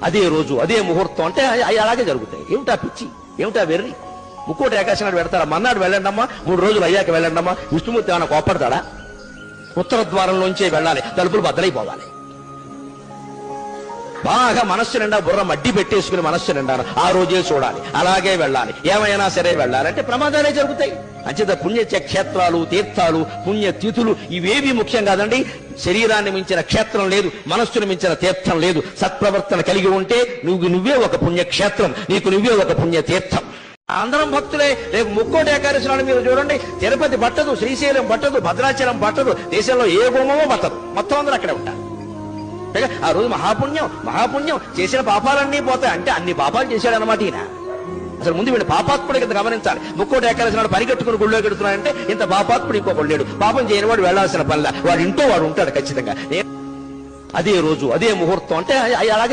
అదే రోజు అదే ముహూర్తం అంటే అవి అలాగే జరుగుతాయి. ఏమిటా పిచ్చి, ఏమిటా వెర్రి? ముక్కోటి ఏకాశి నాడు పెడతారా? మన్నాడు వెళ్ళండమ్మా, 3 రోజులు అయ్యాక వెళ్ళండమ్మా. విష్ణుమూర్తి ఏమైనా కోపడతాడా? ఉత్తర ద్వారంలోంచే వెళ్ళాలి, తలుపులు బద్దలైపోవాలి. బాగా మనస్సు నిండా బుర్ర మడ్డి పెట్టేసుకుని మనస్సు నిండా ఆ రోజే చూడాలి, అలాగే వెళ్ళాలి, ఏమైనా సరే వెళ్ళాలంటే ప్రమాదాలే జరుగుతాయి. అంచేత పుణ్య క్షేత్రాలు, తీర్థాలు, పుణ్య తిథులు ఇవేవి ముఖ్యం కాదండి. శరీరాన్ని మించిన క్షేత్రం లేదు, మనస్సును మించిన తీర్థం లేదు. సత్ప్రవర్తన కలిగి ఉంటే నువ్వే ఒక పుణ్యక్షేత్రం, నీకు నువ్వే ఒక పుణ్య తీర్థం. అందరం భక్తులే. రేపు ముక్కోటి ఏకాదశి నాడు మీరు చూడండి, తిరుపతి పట్టదు, శ్రీశైలం పట్టదు, భద్రాచలం పట్టదు, దేశంలో ఏ గుమ్మమో పట్టదు, మొత్తం అందరూ అక్కడే ఉంటారు. ఆ రోజు మహాపుణ్యం చేసిన పాపాలన్నీ పోతాయి. అంటే అన్ని పాపాలు చేశాడనమాట ఈయన. అసలు ముందు వీడు పాపాత్ముడి కింద గమనించాలి. ముక్కోటి ఏకాదశి నాడు పరిగెట్టుకుని గుళ్ళో పెడుతున్నాడంటే ఇంత పాపాత్ముడు ఇంకొకడు లేడు. పాపం చేయని వాడు వెళ్లాల్సిన పనిలా వాడు ఇంటో వాడు ఉంటాడు ఖచ్చితంగా. అదే రోజు అదే ముహూర్తం అంటే అలాగే